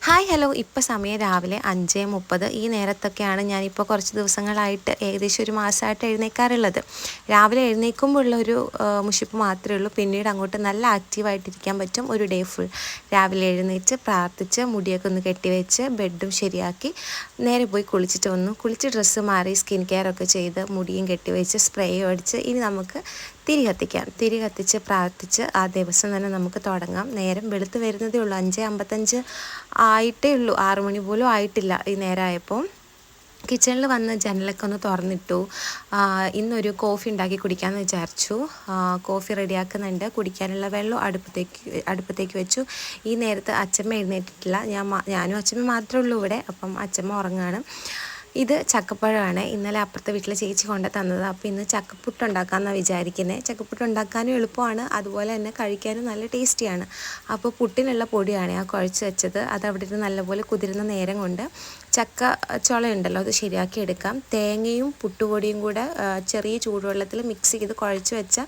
Hi hello, ഇപ്പോൾ സമയം രാവിലെ 5:30. ഈ നേരത്തൊക്കെയാണ് ഞാനിപ്പോൾ കുറച്ച് ദിവസങ്ങളായിട്ട് ഏകദേശം ഒരു മാസമായിട്ട് എഴുന്നേൽക്കാറുള്ളത്. രാവിലെ എഴുന്നേൽക്കുമ്പോൾ ഉള്ളൊരു മുഷിപ്പ് മാത്രമേ ഉള്ളൂ. പിന്നീട് അങ്ങോട്ട് നല്ല ആക്റ്റീവായിട്ടിരിക്കാൻ പറ്റും ഒരു ഡേ ഫുൾ. രാവിലെ എഴുന്നേറ്റ് പ്രാർത്ഥിച്ച് മുടിയൊക്കെ ഒന്ന് കെട്ടിവെച്ച് ബെഡും ശരിയാക്കി നേരെ പോയി കുളിച്ചിട്ട് വന്നു. കുളിച്ച് ഡ്രസ്സ് മാറി സ്കിൻ കെയർ ഒക്കെ ചെയ്ത് മുടിയും കെട്ടിവെച്ച് സ്പ്രേയും അടിച്ച് ഇനി നമുക്ക് തിരി കത്തിക്കാം. തിരി കത്തിച്ച് പ്രാർത്ഥിച്ച് ആ ദിവസം തന്നെ നമുക്ക് തുടങ്ങാം. നേരം വെളുത്ത് വരുന്നതേ ഉള്ളൂ. 5:55 ആയിട്ടേ ഉള്ളൂ. 6 മണി പോലും ആയിട്ടില്ല ഈ നേരമായപ്പോൾ. കിച്ചണിൽ വന്ന് ജനലൊക്കെ ഒന്ന് തുറന്നിട്ടു. ഇന്നൊരു കോഫി ഉണ്ടാക്കി കുടിക്കാമെന്ന് വിചാരിച്ചു. കോഫി റെഡിയാക്കുന്നുണ്ട്. കുടിക്കാനുള്ള വെള്ളം അടുപ്പത്തേക്ക് വെച്ചു. ഈ നേരത്ത് അച്ചമ്മ എഴുന്നേറ്റിട്ടില്ല. ഞാനും അച്ചമ്മ മാത്രമേ ഉള്ളൂ ഇവിടെ. അപ്പം അച്ചമ്മ ഉറങ്ങാണ്. ഇത് ചക്കപ്പഴമാണ്. ഇന്നലെ അപ്പുറത്തെ വീട്ടിലെ ചേച്ചി കൊണ്ട് തന്നത്. അപ്പോൾ ഇന്ന് ചക്കപ്പുട്ട് ഉണ്ടാക്കാമെന്നാണ് വിചാരിക്കുന്നത്. ചക്കപ്പുട്ട് ഉണ്ടാക്കാനും എളുപ്പമാണ്, അതുപോലെ തന്നെ കഴിക്കാനും നല്ല ടേസ്റ്റിയാണ്. അപ്പോൾ പുട്ടിനുള്ള പൊടിയാണ് ഞാൻ കുഴച്ച് വെച്ചത്. അത് അവിടെ ഇരുന്ന് നല്ലപോലെ കുതിരുന്ന നേരം കൊണ്ട് ചക്ക ചുളയുണ്ടല്ലോ അത് ശരിയാക്കി എടുക്കാം. തേങ്ങയും പുട്ടുപൊടിയും കൂടെ ചെറിയ ചൂടുവെള്ളത്തിൽ മിക്സ് ചെയ്ത് കുഴച്ച് വെച്ച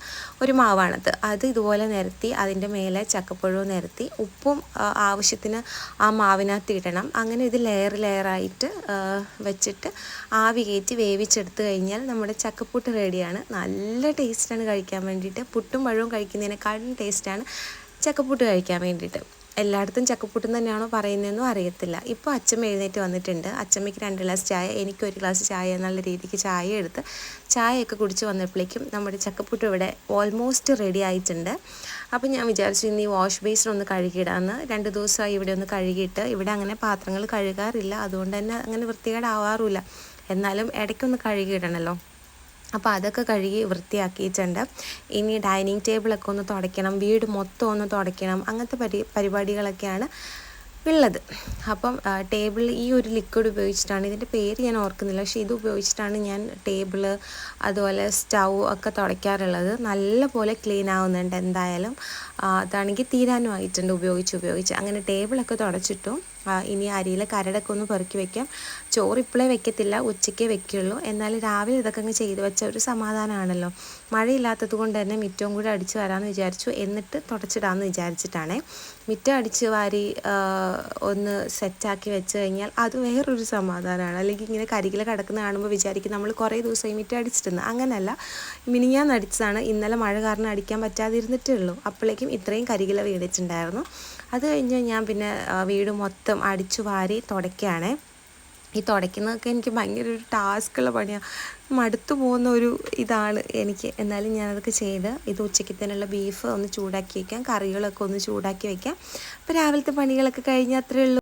ഒരു മാവാണത്. അത് ഇതുപോലെ നിരത്തി അതിൻ്റെ മേലെ ചക്കപ്പഴവും നിരത്തി ഉപ്പും ആവശ്യത്തിന് ആ മാവിനകത്ത് ഇടണം. അങ്ങനെ ഇത് ലെയറായിട്ട് വെച്ചിട്ട് ആവി കയറ്റി വേവിച്ചെടുത്ത് കഴിഞ്ഞാൽ നമ്മുടെ ചക്കപ്പുട്ട് റെഡിയാണ്. നല്ല ടേസ്റ്റാണ് കഴിക്കാൻ വേണ്ടിയിട്ട്. പുട്ടും പഴവും കഴിക്കുന്നതിനേക്കാളും ടേസ്റ്റാണ് ചക്കപ്പുട്ട് കഴിക്കാൻ വേണ്ടിയിട്ട്. എല്ലായിടത്തും ചക്കപ്പുട്ടും തന്നെയാണോ പറയുന്നതെന്നും അറിയത്തില്ല. ഇപ്പോൾ അച്ചമ്മ എഴുന്നേറ്റ് വന്നിട്ടുണ്ട്. അച്ചമ്മയ്ക്ക് 2 ഗ്ലാസ് ചായ, എനിക്ക് 1 ഗ്ലാസ് ചായ എന്നുള്ള രീതിക്ക് ചായ എടുത്ത് ചായയൊക്കെ കുടിച്ച് വന്നപ്പോഴേക്കും നമ്മുടെ ചക്കപ്പുട്ട് ഇവിടെ ഓൾമോസ്റ്റ് റെഡി ആയിട്ടുണ്ട്. അപ്പോൾ ഞാൻ വിചാരിച്ചു ഇന്ന് ഈ വാഷ് ബേസിനൊന്ന് കഴുകിയിടാമെന്ന്. 2 ദിവസമായി ഇവിടെ ഒന്ന് കഴുകിയിട്ട്. ഇവിടെ അങ്ങനെ പാത്രങ്ങൾ കഴുകാറില്ല, അതുകൊണ്ട് തന്നെ അങ്ങനെ വൃത്തികേടാവാറുമില്ല. എന്നാലും ഇടയ്ക്കൊന്ന് കഴുകിയിടണമല്ലോ. അപ്പോൾ അതൊക്കെ കഴുകി വൃത്തിയാക്കിയിട്ടുണ്ട്. ഇനി ഡൈനിങ് ടേബിളൊക്കെ ഒന്ന് തുടയ്ക്കണം, വീട് മൊത്തം ഒന്ന് തുടയ്ക്കണം. അങ്ങനത്തെ പരിപാടികളൊക്കെയാണ് ഉള്ളത്. അപ്പം ടേബിൾ ഈ ഒരു ലിക്വിഡ് ഉപയോഗിച്ചിട്ടാണ്, ഇതിൻ്റെ പേര് ഞാൻ ഓർക്കുന്നില്ല, പക്ഷേ ഇത് ഉപയോഗിച്ചിട്ടാണ് ഞാൻ ടേബിള് അതുപോലെ സ്റ്റൗ ഒക്കെ തുടയ്ക്കാറുള്ളത്. നല്ല പോലെ ക്ലീൻ ആവുന്നുണ്ട് എന്തായാലും. അതാണെങ്കിൽ തീരാനും ആയിട്ടുണ്ട് ഉപയോഗിച്ച്. അങ്ങനെ ടേബിളൊക്കെ തുടച്ചിട്ടു. ഇനി അരിയിലെ കരടൊക്കെ ഒന്ന് പെറുക്കി വയ്ക്കാം. ചോറ് ഇപ്പോഴേ വെക്കത്തില്ല, ഉച്ചയ്ക്കേ വെക്കുള്ളൂ. എന്നാലും രാവിലെ ഇതൊക്കെ അങ്ങ് ചെയ്ത് വെച്ച ഒരു സമാധാനമാണല്ലോ. മഴയില്ലാത്തത് കൊണ്ട് തന്നെ മിറ്റവും കൂടെ അടിച്ച് വരാമെന്ന് വിചാരിച്ചു. എന്നിട്ട് തുടച്ചിടാമെന്ന് വിചാരിച്ചിട്ടാണ്. മിറ്റം അടിച്ച് വാരി ഒന്ന് സെറ്റാക്കി വെച്ച് കഴിഞ്ഞാൽ അത് വേറൊരു സമാധാനമാണ്. അല്ലെങ്കിൽ ഇങ്ങനെ കരികില കിടക്കുന്ന കാണുമ്പോൾ വിചാരിക്കും നമ്മൾ കുറേ ദിവസമായി മിറ്റം അടിച്ചിട്ടുണ്ട്. അങ്ങനെയല്ല, മിനിഞ്ഞാന്ന് അടിച്ചതാണ്. ഇന്നലെ മഴ കാരണം അടിക്കാൻ പറ്റാതിരുന്നിട്ടേ ഉള്ളൂ. അപ്പോഴേക്കും ഇത്രയും കരികില വീണിട്ടുണ്ടായിരുന്നു. അത് കഴിഞ്ഞ് ഞാൻ പിന്നെ വീട് മൊത്തം അടിച്ചു വാരി തുടയ്ക്കുകയാണ്. ഈ തുടയ്ക്കുന്നതൊക്കെ എനിക്ക് ഭയങ്കര ഒരു ടാസ്ക്കുള്ള പണിയാണ്. മടുത്തു പോകുന്ന ഒരു ഇതാണ് എനിക്ക്. എന്നാലും ഞാനതൊക്കെ ചെയ്ത് ഇത് ഉച്ചയ്ക്കത്തേനുള്ള ബീഫ് ഒന്ന് ചൂടാക്കി വയ്ക്കാം, കറികളൊക്കെ ഒന്ന് ചൂടാക്കി വയ്ക്കാം. അപ്പോൾ രാവിലത്തെ പണികളൊക്കെ കഴിഞ്ഞ് അത്രയേ ഉള്ളൂ.